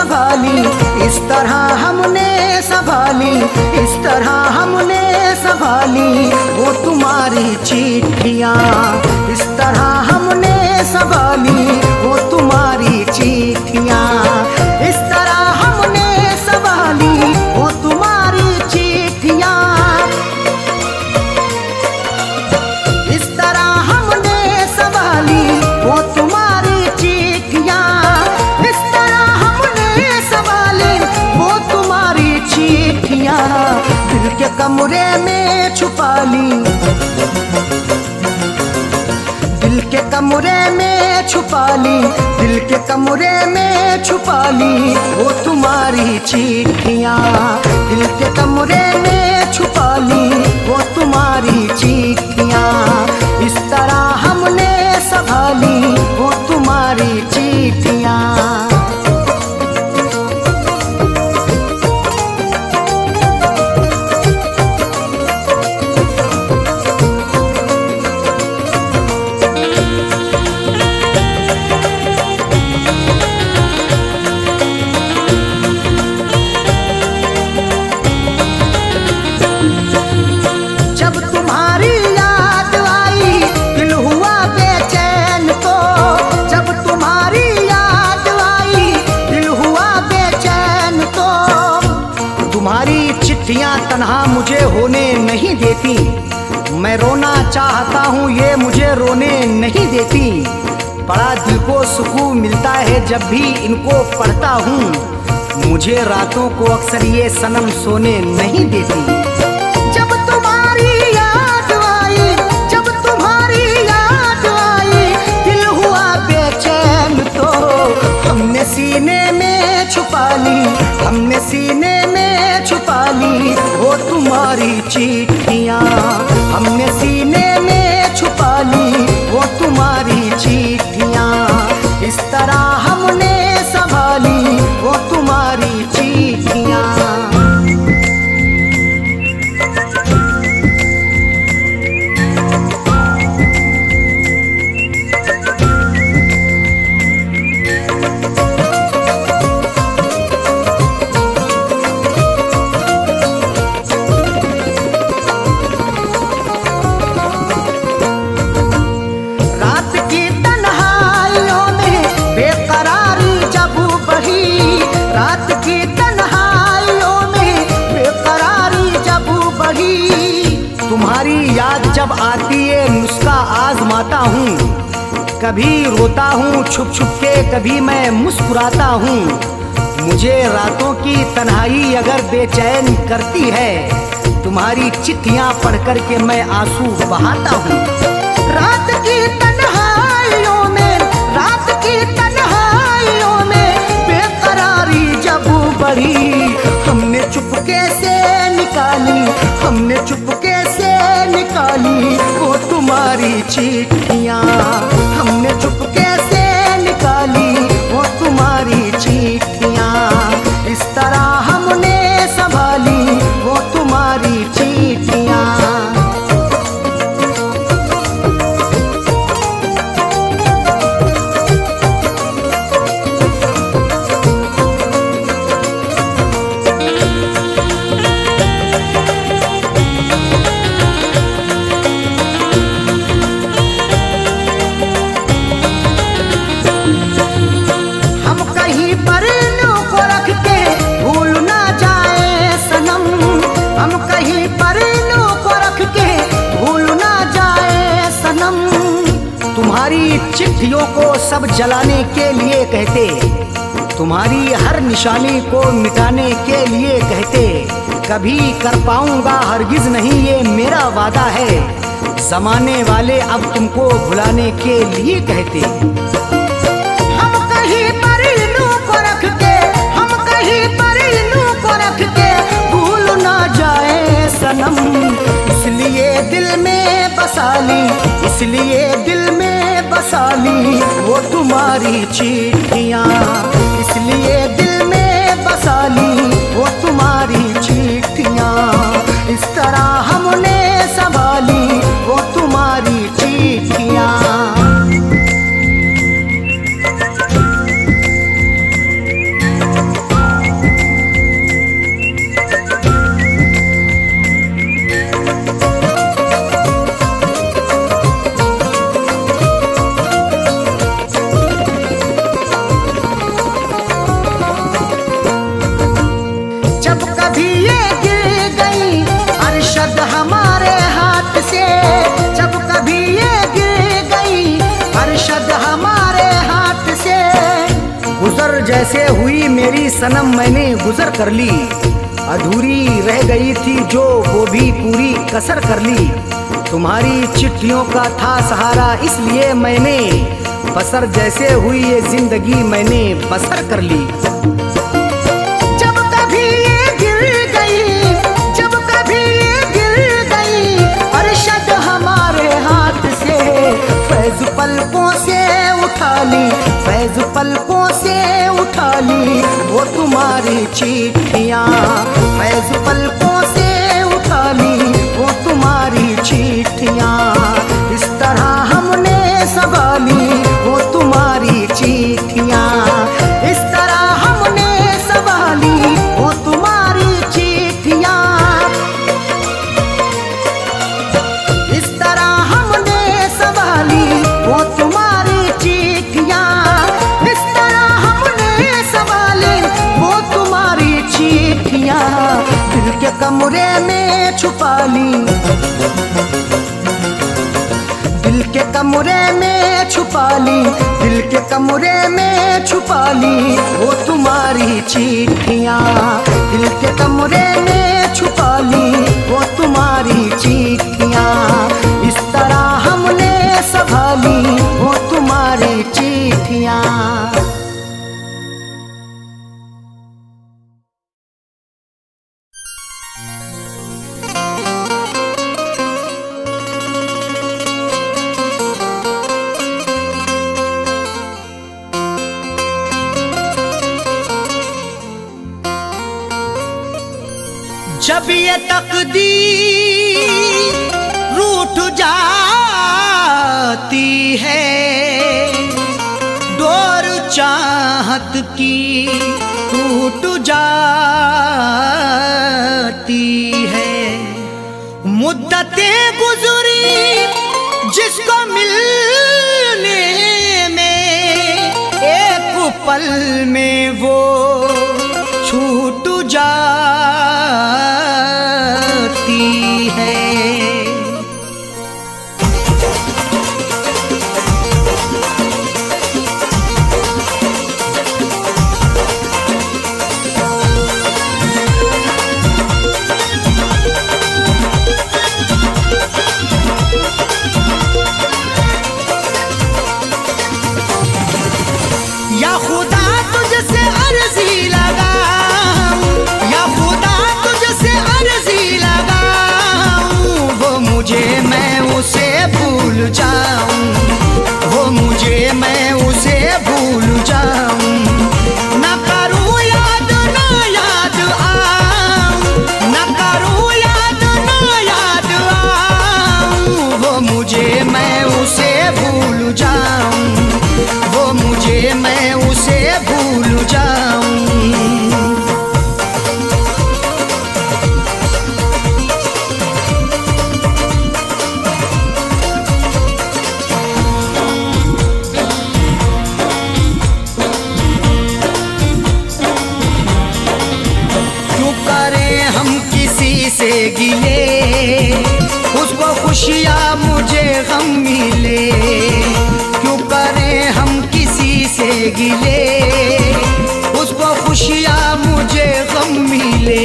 संभाली, इस तरह हमने संभाली, इस तरह हमने संभाली वो तुम्हारी चिट्ठियाँ, इस तरह हमने संभाली वो तुम्हारी चिट्ठियाँ, इस तरह हमने संभाली वो तुम्हारी चिट्ठियाँ, इस तरह हमने संभाली वो तुम्हारी चिट्ठियाँ, इस तरह हमने संभाली वो तुम्हारी चिट्ठियाँ, दिल के कमरे में छुपा ली, दिल के कमरे में छुपा ली, दिल के कमरे में छुपा ली वो तुम्हारी चिट्ठियाँ, दिल के कमरे में छुपा ली वो तुम्हारी चिट्ठियाँ, इस तरह हमने संभाली वो तुम्हारी चिट्ठियाँ। चिट्ठियाँ तन्हा मुझे होने नहीं देती, मैं रोना चाहता हूँ ये मुझे रोने नहीं देती, बड़ा दिल को सुकून मिलता है जब भी इनको पढ़ता हूँ, मुझे रातों को अक्सर ये सनम सोने नहीं देती। जब तुम्हारी याद आई, जब तुम्हारी याद आई, दिल हुआ बेचैन तो हमने सीने में छुपा ली, हमने सीने में छुपा ली वो तुम्हारी चिट्ठियाँ, हमने सीने में छुपा ली वो तुम्हारी चिट्ठियाँ, इस तरह हमने संभाली वो तुम्हारी चिट्ठियाँ। तुम्हारी याद जब आती है नुस्खा आजमाता हूँ, कभी रोता हूँ छुप छुप के, कभी मैं मुस्कुराता हूँ, मुझे रातों की तन्हाई अगर बेचैन करती है, तुम्हारी चिट्ठियाँ पढ़ कर के मैं आंसू बहाता हूँ। रात की तन्हाइयों में, रात की तन्हाइयों में बेकरारी जब बढ़ी, हमने चुपके से निकाली, हमने चुपके से निकाली वो तुम्हारी चिट्ठियाँ, हमने चुपके से निकाली वो तुम्हारी चिट्ठियाँ, इस तरह हमने संभाली वो तुम्हारी चिट्ठियाँ। तुम्हारी चिट्ठियों को सब जलाने के लिए कहते, तुम्हारी हर निशानी को मिटाने के लिए कहते, कभी कर पाऊंगा हरगिज नहीं ये मेरा वादा है, जमाने वाले अब तुमको भुलाने के लिए कहते। हम कहीं पर इन्हों को रख के, हम कहीं पर इन्हों को रख के भूल ना जाए सनम, इसलिए दिल में बसा ली, इसलिए दिल में बसा ली वो तुम्हारी चिट्ठियाँ, इसलिए दिल में बसा ली वो तुम्हारी चिट्ठियाँ, इस तरह हमने संभाली वो तुम्हारी चिट्ठियाँ। जब कभी ये गिर गई अरशद हमारे हाथ से। गुजर जैसे हुई मेरी सनम मैंने गुजर कर ली, अधूरी रह गई थी जो वो भी पूरी कसर कर ली। तुम्हारी चिट्ठियों का था सहारा इसलिए मैंने बसर जैसे हुई ये जिंदगी मैंने बसर कर ली। जब कभी ये गिर गई, जब कभी ये गिर गई अरशद हमारे हाथ से, फैज पलकों से उठा ली, फैज पलकों से उठा ली वो तुम्हारी चिट्ठियाँ, फैज पलकों से उठा ली वो तुम्हारी चिट्ठियाँ। इस तरह हमने संभाली वो तुम्हारी चिट्ठियाँ, इस तरह हमने संभाली वो तुम्हारी चिट्ठियाँ, इस तरह हमने संभाली वो तुम्हारी चिट्ठियाँ, इस तरह हमने संभाली वो तुम्हारी चिट्ठियाँ। दिल के कमरे में छुपा ली, दिल के कमरे में छुपा ली, दिल के कमरे में छुपा ली वो तुम्हारी चिट्ठियाँ, दिल के कमरे में छुपा ली वो तुम्हारी चिट्ठियाँ। इस तरह हमने संभाली वो तुम्हारी चिट्ठियाँ। जब ये तकदीर रूठ जाती है, डोर चाहत की टूट जाती है, मुद्दतें गुजरी जिसको मिलने में एक पल में वो छूट जाती है। या खुदा तुझसे अर्जी लगाऊं, या खुदा तुझसे अर्जी लगाऊं, वो मुझे मैं उसे भूल जाऊं, वो मुझे मैं उसे भूल जाऊं। ना करूं याद ना याद आऊं, ना करूं याद ना याद आऊं, वो मुझे मैं उसे भूल जाऊं, वो मुझे मैं उसे भूल जाऊं। क्यों करें हम किसी से गिले, उसको खुशियाँ मुझे गम मिले। क्यों करें हम किसी से गिले, उसको खुशियाँ मुझे गम मिले।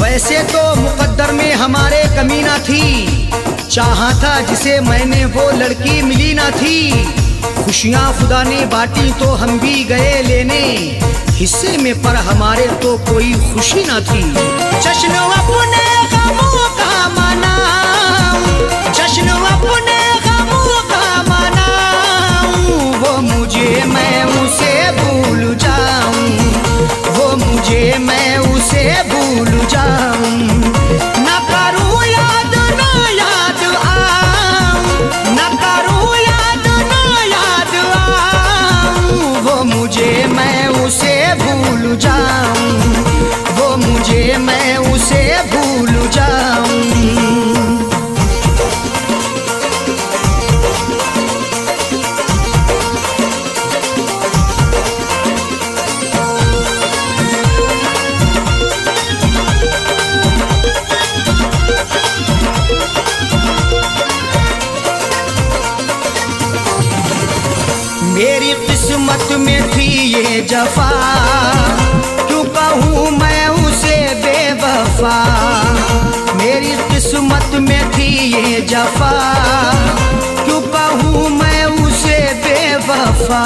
वैसे तो मुकद्दर में हमारे कमी ना थी, चाहा था जिसे मैंने वो लड़की मिली ना थी। खुशियाँ खुदा ने बांटी तो हम भी गए लेने, हिस्से में पर हमारे तो कोई खुशी ना थी। जश्न अपने गमों का मनाऊं, जश्न अपने गमों का मनाऊं, वो मुझे मैं उसे भूल जाऊं, वो मुझे मैं उसे भूल जाऊं। ना करूं याद ना याद आऊं, ना करूं याद ना याद आऊं, वो मुझे मैं उसे भूल जाऊं, वो मुझे मैं उसे भूल जाऊं। ये जफा, क्यों कहूँ मैं उसे बेवफा। मेरी किस्मत में थी ये जफा, क्यों कहूँ मैं उसे बेवफा।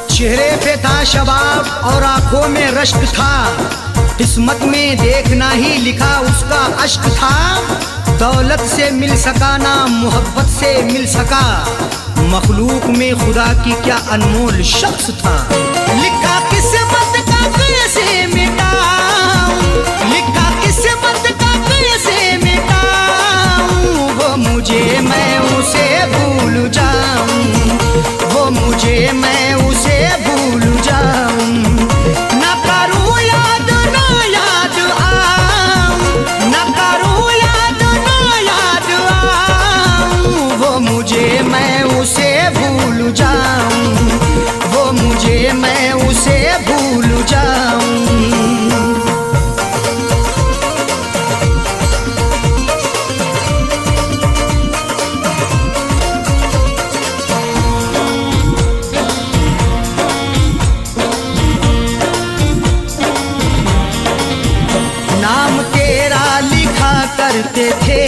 चेहरे पे था शबाब और आंखों में रश्क था, किस्मत में देखना ही लिखा उसका अश्क था। दौलत से मिल सका ना मोहब्बत से मिल सका, मखलूक में खुदा की क्या अनमोल शख्स था। लिखा किस्मत का कैसे मिटाऊं, लिखा किस्मत का कैसे मिटाऊं। वो मुझे मैं उसे भूल जाऊं, वो मुझे मैं उसे भूल जाऊं। ना करूं याद ना याद आऊं, ना करूं याद ना याद आऊं। वो मुझे मैं उसे भूल जाऊं, वो मुझे मैं उसे भूल जाऊं। नाम तेरा लिखा करते थे,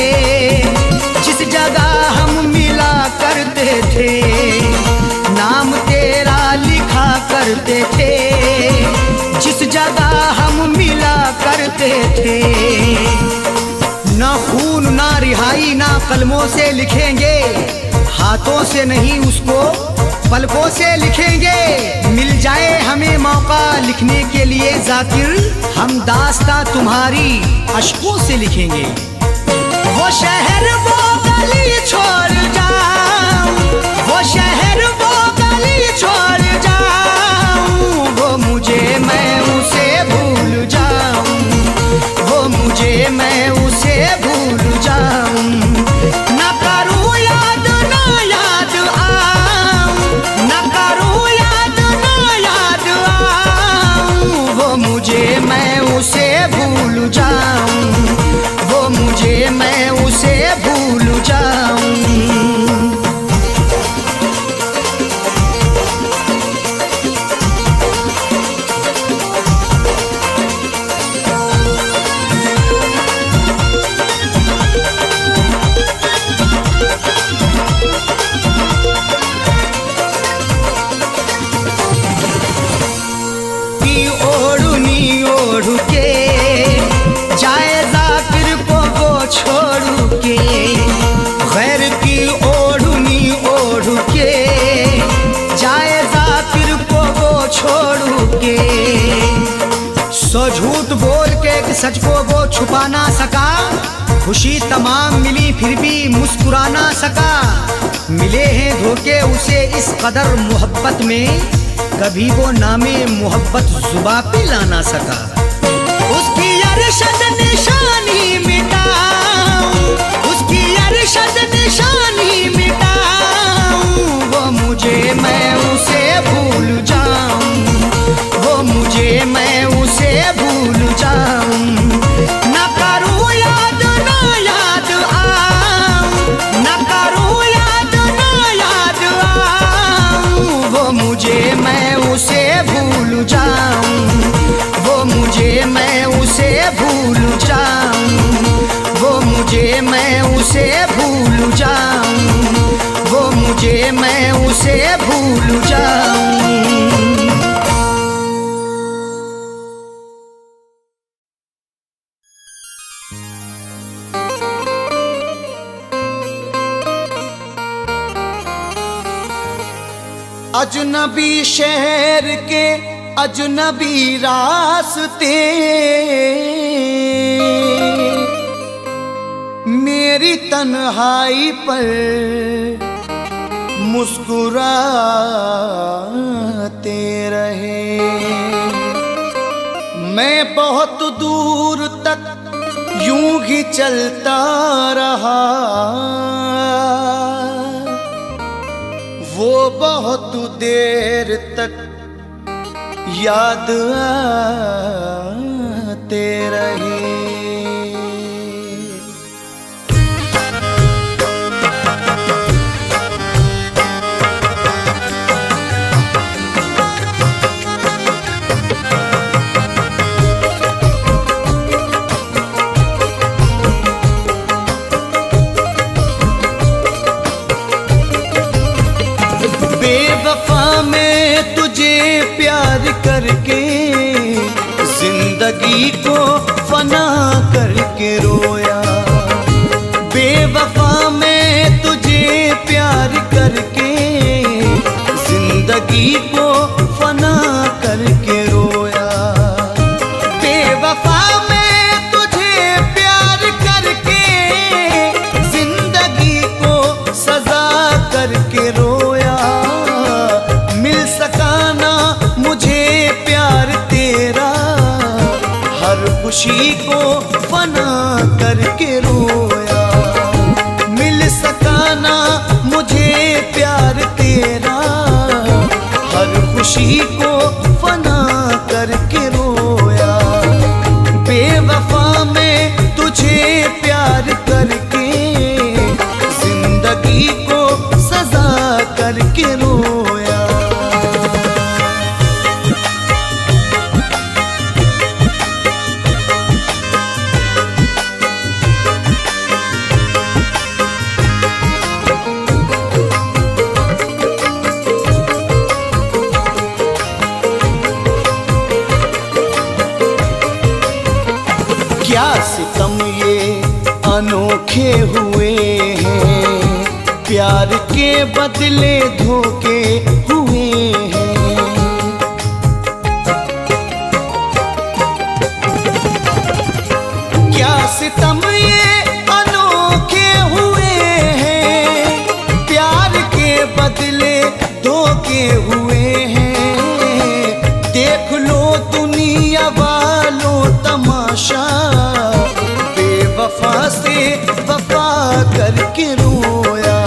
जिस जगह हम मिला करते थे। नाम तेरा लिखा करते थे, जिस जगह हम मिला करते थे। ना खून ना रिहाई ना कलमों से लिखेंगे, हाथों से नहीं उसको पलकों से लिखेंगे। मिल जाए हमें मौका लिखने के लिए जाकिर, हम दास्तां तुम्हारी अश्कों से लिखेंगे। वो शहर वो गली छोड़ जाऊं, वो शहर वो गली छोड़ जाऊं। वो मुझे मैं उसे भूल जाऊं, वो मुझे मैं उसे भूल जाऊं। ना करूं याद ना याद आऊं, ना करूं याद ना याद आऊं। वो मुझे मैं उसे भूल जाऊं, वो मुझे मैं उसे भूल जाऊं। की ओढ़नी ओढ़ के जाए जाकिर को वो छोड़ के, गैर की ओढ़नी ओढ़ के जाए जाकिर को वो छोड़ के। सो झूठ बोल के एक सच को वो छुपा ना सका, खुशी तमाम मिली फिर भी मुस्कुरा ना सका। मिले हैं धोखे उसे इस कदर मोहब्बत में, कभी वो नामे मोहब्बत जुबां पे ला ना सका। उसकी अरशद निशानी मिटाऊं, उसकी अरशद निशानी मिटाऊं। वो मुझे मैं उसे भूल जाऊं, वो मुझे मैं उसे भूल जाऊं। ना करूं याद ना याद आऊं, ना करूं याद ना याद आऊं। वो मुझे मैं उसे भूल जाऊं, वो मुझे मैं उसे भूल जाऊं। वो मुझे मैं उसे भूल जाऊं, वो मुझे मैं उसे भूल जाऊं। अजनबी शहर के अजनबी रास्ते, मेरी तन्हाई पर मुस्कुराते रहे। मैं बहुत दूर तक यूं ही चलता रहा, वो बहुत देर तक याद आते रहे। तुझे प्यार करके जिंदगी को फना करके रोया। बेवफा मैं तुझे प्यार करके जिंदगी को फना करके रोया। बेवफा मैं तुझे प्यार करके जिंदगी को सजा करके रोया। मिल सका ना मुझे प्यार तेरा, हर खुशी को फना करके रोया। मिल सका ना मुझे प्यार तेरा, हर खुशी को फना करके रोया। बेवफा मैं तुझे प्यार करके जिंदगी को सजा करके रोया। क्या सितम ये अनोखे हुए हैं, प्यार के बदले धोखे हुए हैं। क्या सितम ये अनोखे हुए हैं, प्यार के बदले धोखे हुए हैं। देख लो दुनिया वालों तमाशा, बेवफा से वफा करके रोया।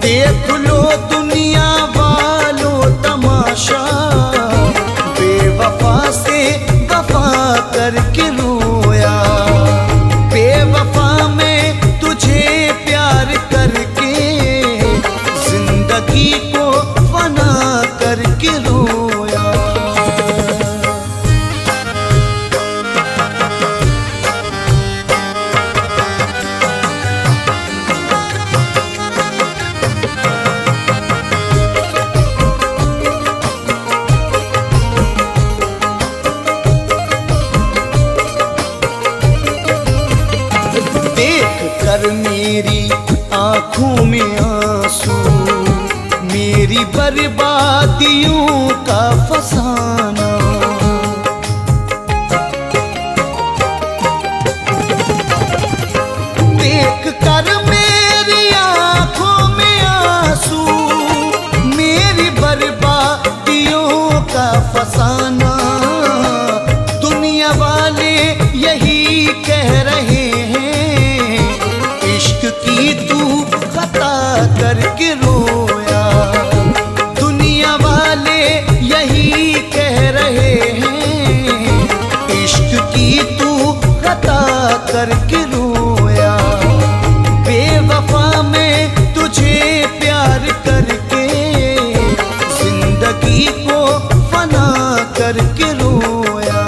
देख लो दुनिया वालों तमाशा, बेवफा से वफा करके रोया। बेवफा मैं तुझे प्यार करके जिंदगी को फना करके रोया। देख कर मेरी आंखों में आंसू, मेरी बर्बादियों का फसाना। देख कर मेरी आंखों में आंसू, मेरी बर्बादियों का फसाना। दुनिया वाले यही कह रहे हैं, इश्क की तू खता करके रोया। दुनिया वाले यही कह रहे हैं, इश्क की तू खता करके रोया। बेवफा मैं तुझे प्यार करके जिंदगी को फना करके रोया।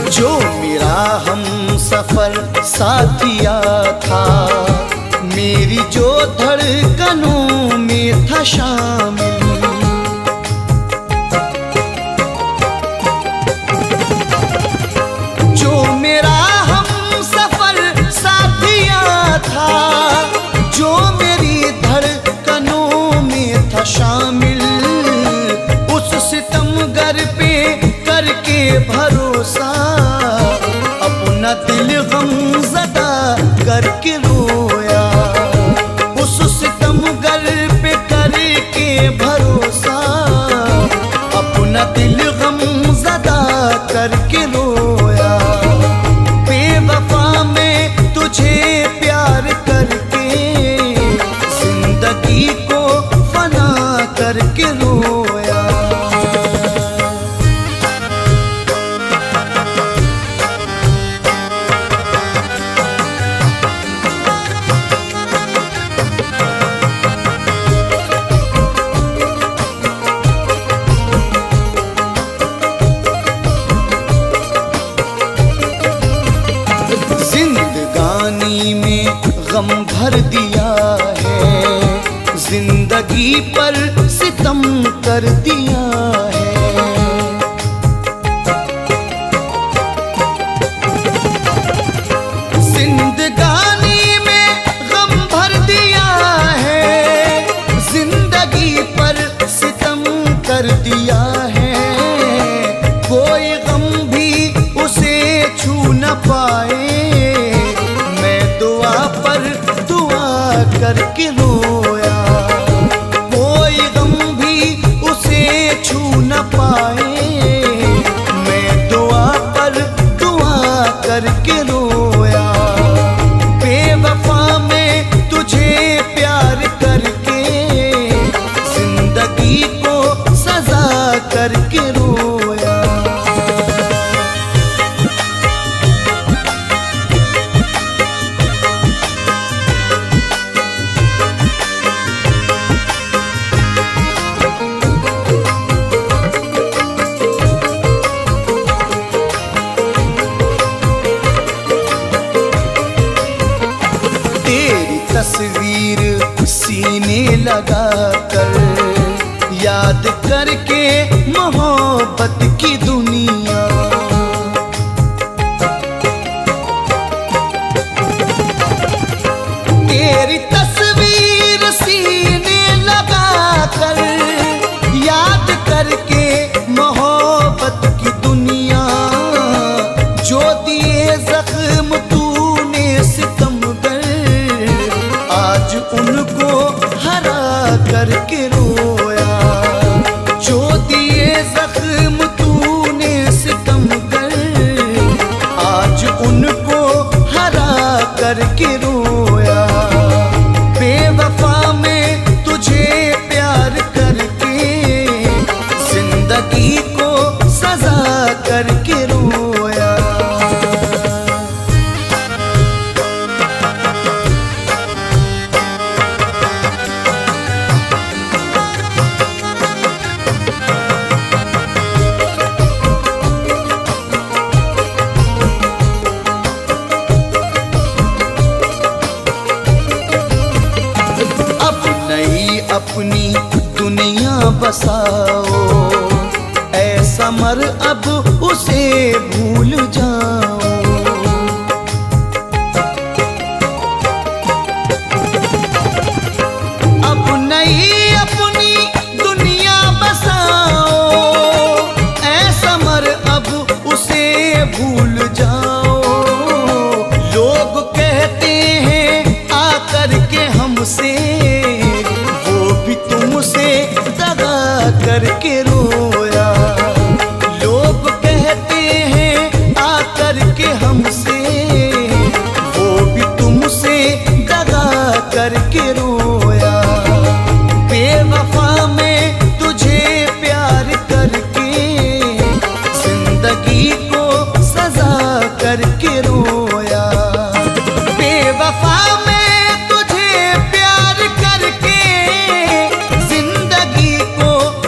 जो मेरा हम सफर साथिया था, मेरी जो धड़कनों में था शामिल। जो मेरा हम सफर साथिया था, जो मेरी धड़कनों में था शामिल। उस सितमगर पे करके भरोसा, अपना दिल गमज़दा करके रोया। उस सितमगर पे करके भरोसा, अपना दिल गमज़दा करके रोया। बेवफा मैं तुझे प्यार करके जिंदगी को फना करके रोया। कर दिया है। जिंदगानी में गम भर दिया है, जिंदगी पर सितम कर दिया है। कोई गम भी उसे छू न पाए, मैं दुआ पर दुआ करके रोया। कोई गम भी उसे छू न पाए, मैं दुआ पर दुआ करके रोया। बेवफा में तुझे प्यार करके, जिंदगी को सजा करके रोया। तेरी तस्वीर सीने लगा कर, याद करके मोहब्बत की दुनिया। तेरी तस्वीर सीने लगा कर, याद करके मोहब्बत की दुनिया। जो दिए जख्म तूने सितमगर, आज उनको हरा करके रोया। जो दिए जख्म तूने सितमगर, आज उनको हरा करके रोया। बेवफा में तुझे प्यार करके, जिंदगी को सजा करके रोया। अपनी दुनिया बसाओ, ऐसा मर अब उसे भूल जाओ। अब नई अपनी दुनिया बसाओ, ऐसा मर अब उसे भूल जाओ। लोग कहते हैं आकर के हमसे, तुमसे दगा करके रोया। लोग कहते हैं आकर के हमसे, वो भी तुमसे दगा करके रोया। बेवफा में तुझे प्यार करके, जिंदगी को सजा करके रोया। बेवफा में तुझे प्यार करके,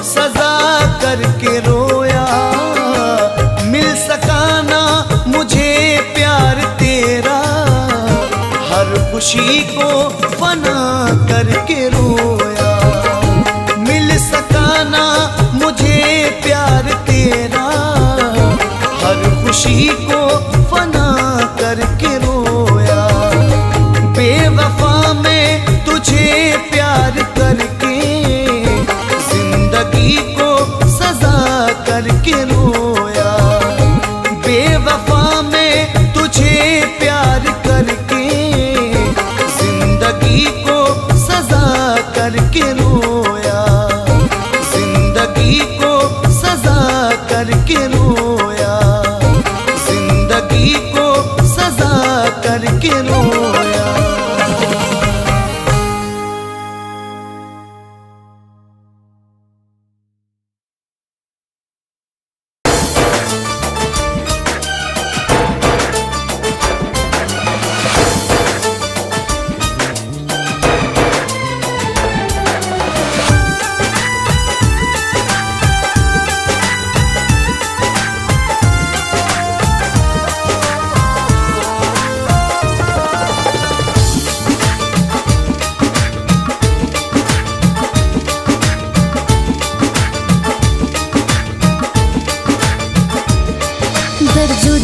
सजा करके रोया। मिल सका ना मुझे प्यार तेरा, हर खुशी को फना करके रोया। मिल सका ना मुझे प्यार तेरा, हर खुशी को फना करके रोया। बेवफा में तुझे प्यार करके, जिंदगी को सजा करके रोया। बेवफा में तुझे प्यार करके, जिंदगी को सजा करके रोया। जिंदगी को सजा करके रोया। जिंदगी को सजा करके रोया।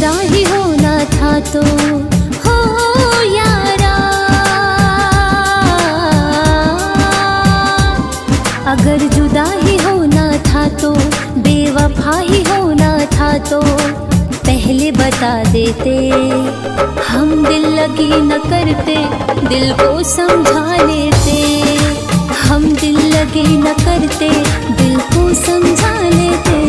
जुदा ही होना था तो हो यारा, अगर जुदा ही होना था तो बेवफा ही होना था तो पहले बता देते, हम दिल लगी न करते, दिल को समझा लेते। हम दिल लगी न करते, दिल को समझा लेते।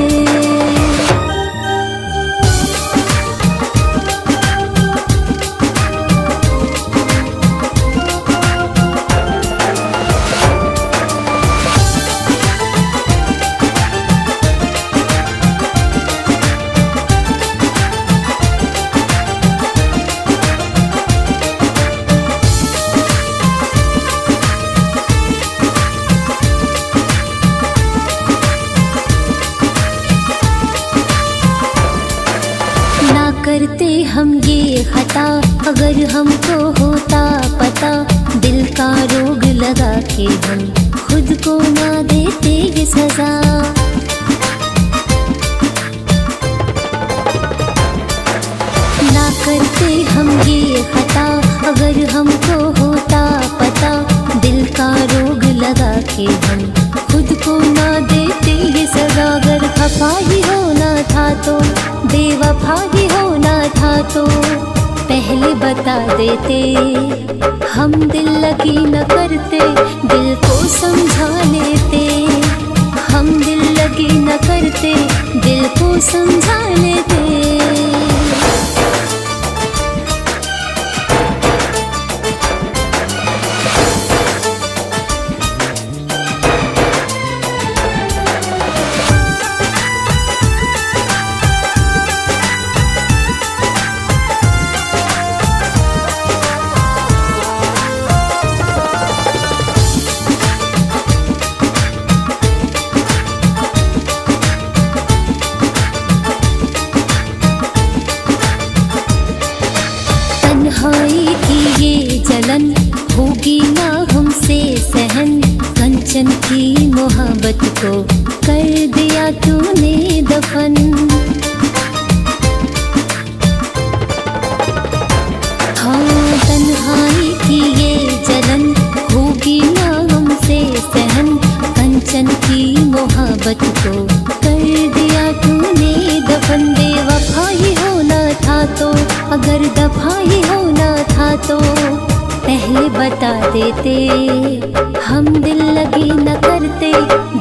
करते हम ये खता, अगर हमको होता पता, दिल का रोग लगा के हम खुद को ना देते ये सजा। ना करते हम ये खता, अगर हमको होता पता, दिल का रोग लगा के हम खुद को ना देते ये सजा। अगर खफा ही होना था तो बेवफा ही होना था तो पहले बता देते, हम दिल लगी न करते, दिल को समझा लेते। हम दिल लगी न करते, दिल को समझा लेते। तन्हाई की ये जलन होगी ना हमसे सहन, कंचन की मोहब्बत को कर दिया तूने दफन। हाँ, तन्हाई की ये जलन होगी ना हमसे सहन, कंचन की मोहब्बत को कर दिया तूने दफन। बेवफा ही होना था तो, अगर दफा ही होना था तो पहले बता देते, हम दिल लगी न करते,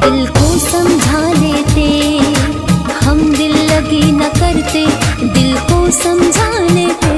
दिल को समझा लेते। हम दिल लगी न करते, दिल को समझा लेते।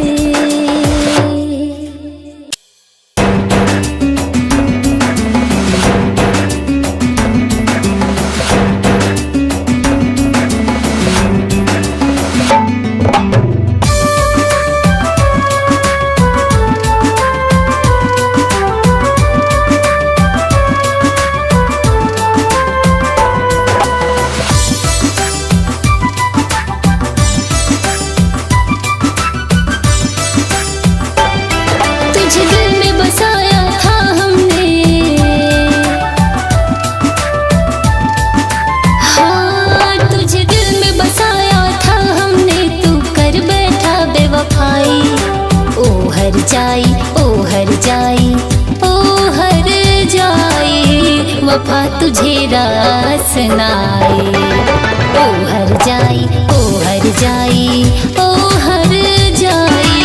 वफा तुझे रास नाई, ओ हर जाई, ओ हर जाई, ओ हर जाई।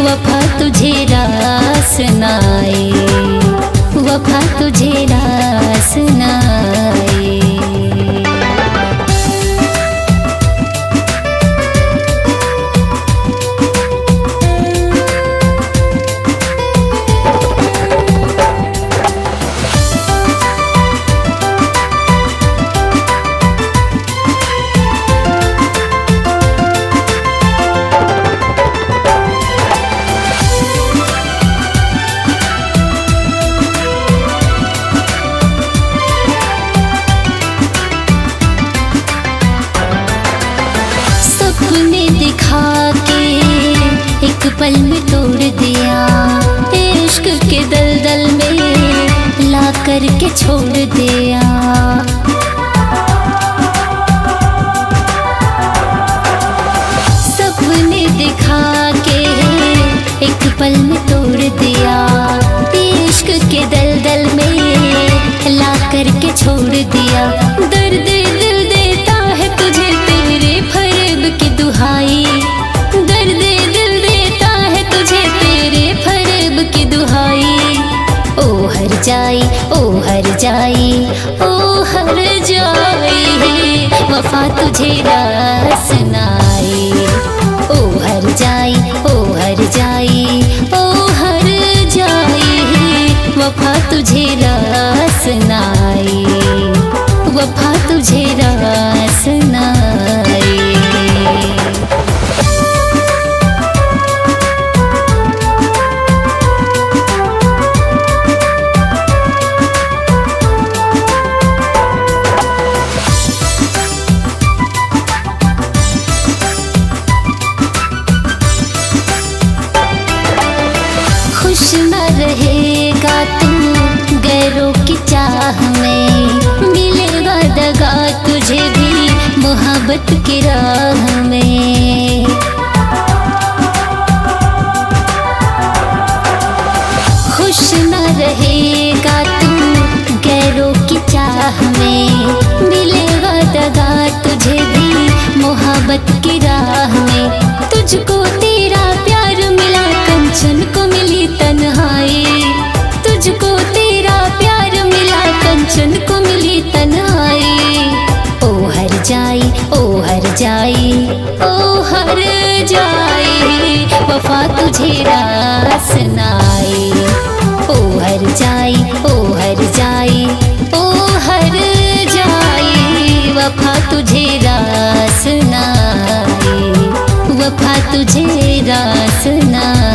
वफा तुझे रास नाई, वफा तुझे रास नाई। पल में तोड़ दिया, इश्क के दलदल में ला करके छोड़ दिया। सपने वफा तुझे रास नाए। ओ हर जाई, ओ हर जाई, ओ हर जाई, वफा तुझे रास नाए, वफा तुझे रास नाए। खुश न रहेगा तू गैरों की चाह में, मिलेगा दगा तुझे भी मोहब्बत की राह में। खुश न रहेगा तू गैरों की चाह में, मिलेगा दगा तुझे भी मोहब्बत की राह में। तुझको तेरा प्यार मिला, कंचन को मिली तन्हाई, तुझको तेरा प्यार मिला, कंचन को मिली तन्हाई। ओ हर जाई, ओ हर जाई, ओ हर जाई, वफा तुझे रास नाए। ओ हर जाई, ओ हर जाई, ओ हर जाई, वफा तुझे रास नाए, वफा तुझे रास नाए।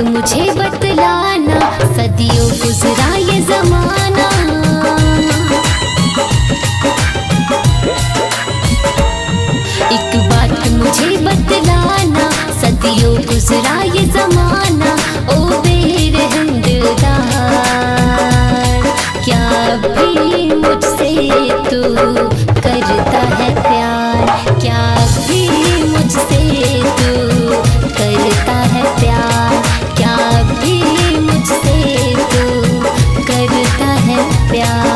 मुझे बतलाना, सदियों गुजरा ये जमाना, एक बात मुझे बतलाना, सदियों गुजरा ये जमाना। ओ बेरहम दिलदार, क्या भी मुझसे तू करता है प्यार, क्या भी मुझसे तू करता है प्यार, क्या भी मुझसे तू करता है प्यार।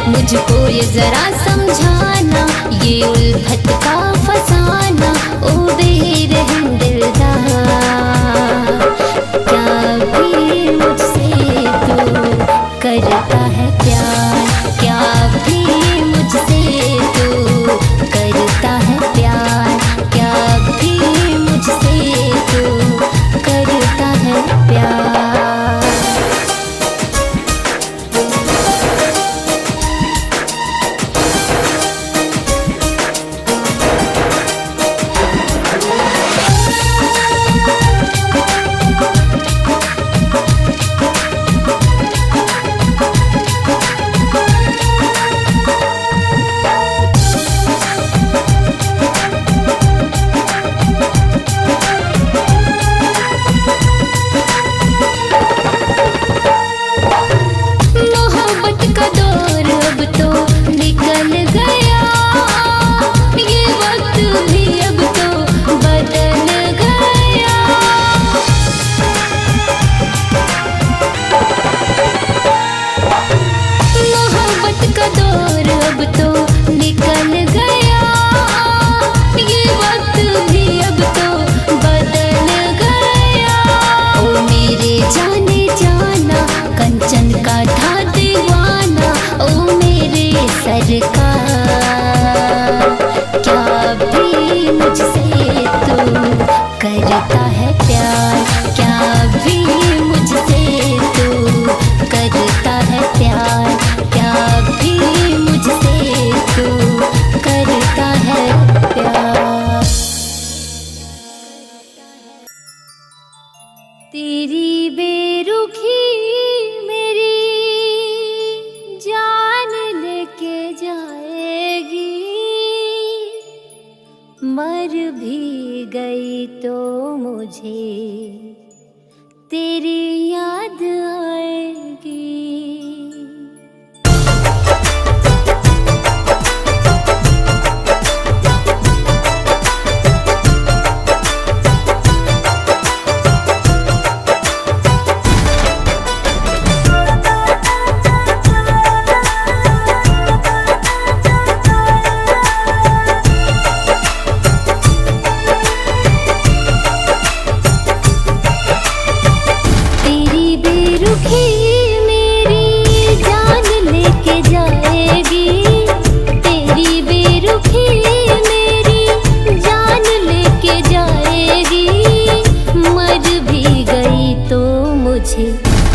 मुझको ये जरा समझाना, ये उल्फत का फसाना। ओ बेरहम दिलदार, क्या भी मुझसे तू करता है प्यार, क्या भी मुझसे तू करता है प्यार, क्या भी मुझसे तू करता है प्यार। का था दीवाना ओ मेरे सरकार। क्या भी मुझसे तू करता है प्यार, क्या भी मुझसे तू करता है प्यार, क्या भी मुझसे तू करता है प्यार। तेरी बेरुखी मेरी जान लेके जाएगी, मर भी गई तो मुझे तेरी याद आएगी।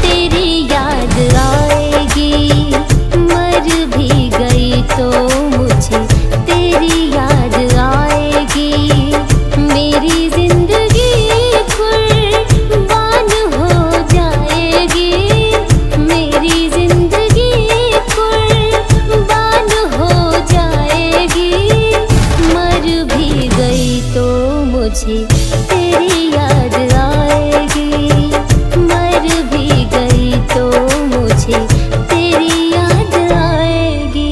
तेरी याद आएगी, मर भी गई तो मुझे तेरी याद आएगी। मेरी जिंदगी कुर्बान हो जाएगी, मेरी जिंदगी कुर्बान हो जाएगी। मर भी गई तो मुझे तेरी याद आएगी, मर भी गई तो मुझे तेरी याद आएगी।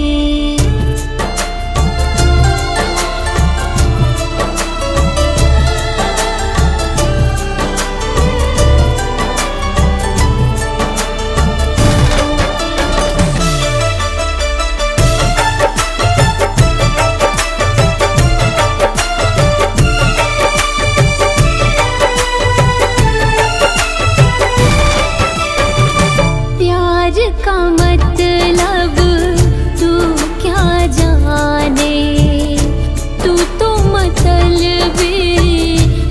का मतलब तू क्या जाने, तू तो मतलबी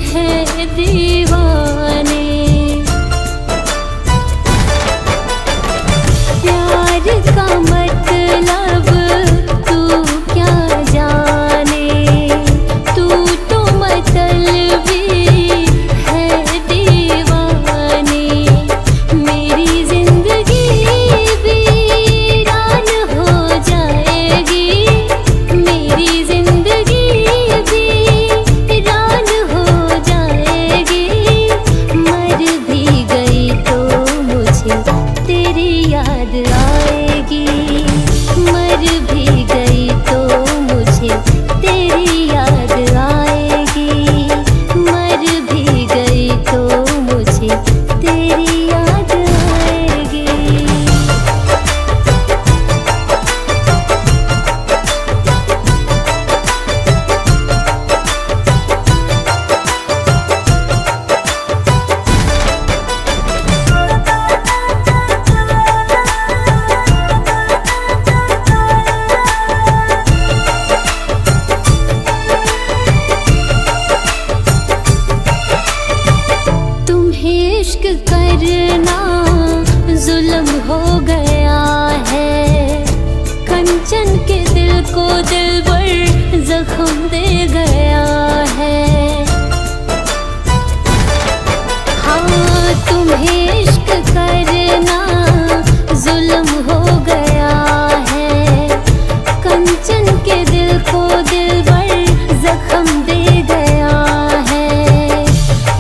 है दीवाने। प्यार का मतलब तू क्या जाने, तू तो मतलबी है दीवाने। मेरी जिंदगी वीरान हो जाएगी, मेरी जिंदगी वीरान हो जाएगी। मर भी गई तो मुझे तेरी याद आएगी, मर भी गई तो मुझे तेरी याद आएगी, मर भी गई तो मुझे तेरी याद आएगी। तुम्हें इश्क करना जुल्म हो गया है, कंचन के दिल को दिलबर जख्म दे गया है। हाँ, तुम्हें इश्क करना जुल्म हो गया है, कंचन के दिल को दिलबर जख्म दे गया है।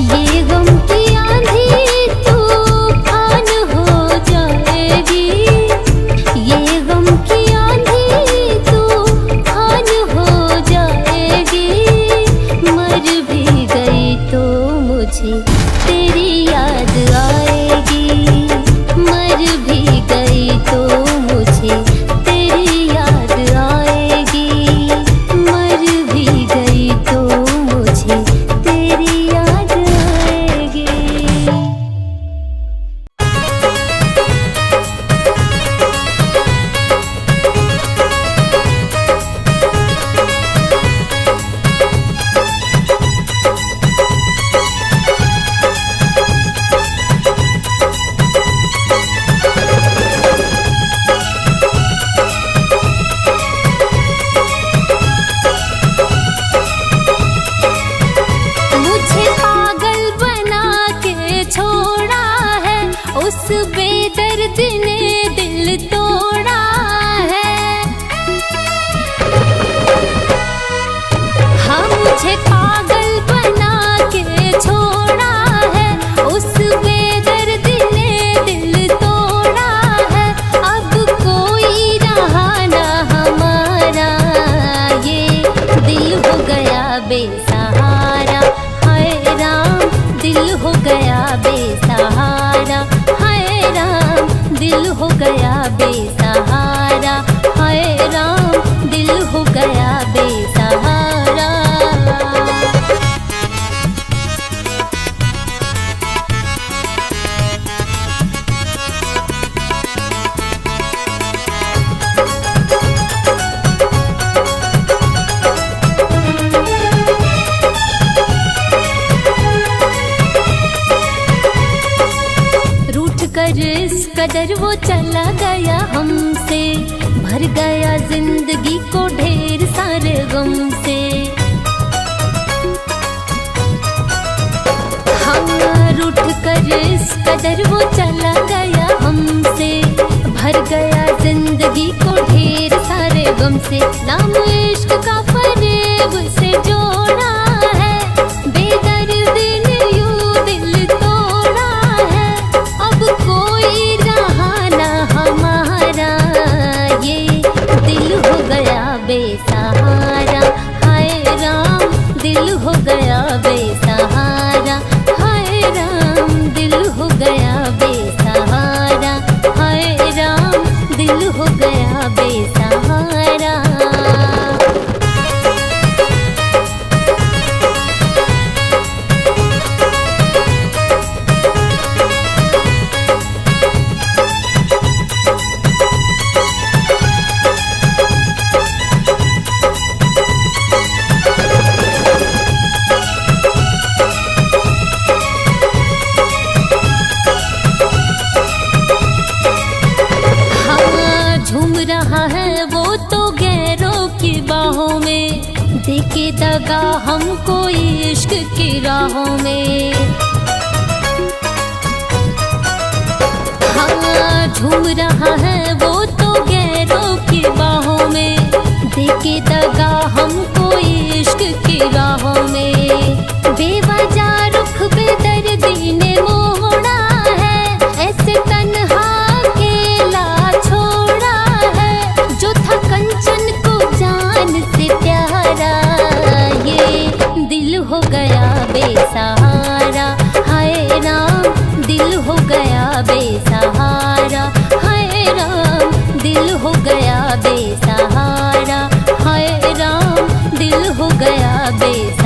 ये गम की आंधी तूफान हो जाएगी, ये गम की आंधी तूफान हो जाएगी। दिल हो गया बेसहारा, हाय राम दिल हो गया बेसहारा। इस कदर वो चला गया हमसे, भर गया जिंदगी को ढेर सारे गम से। हाँ रूठ कर इस कदर वो चला गया हमसे, भर गया जिंदगी को ढेर सारे गम से। नाम इश्क का फरेब से जोड़ा है, बेदर्दी ने यूं दिल तोड़ा है। अब कोई रहा ना हमारा, ये दिल हो गया बेसहारा, हाय राम दिल हो गया बेसहारा, हाय राम दिल हो गया बेसहारा, हाय राम दिल हो गया बेसहारा। रहा है वो तो गैरों की बाहों में, देके दगा हमको इश्क की राहों में। हाँ झूम रहा है वो तो गैरों की बाहों में, देके दगा हमको इश्क की राहों में। बेवजह रुख बेदर्दी ने मोड़ा है, ऐसे तन्हा अकेला छोड़ा है। जो था कंचन को जान से प्यारा, ये दिल हो गया बेसहारा, हाय राम दिल हो गया बेसहारा, हाय राम दिल हो गया बेसहारा, हाय राम दिल हो गया बेसहारा।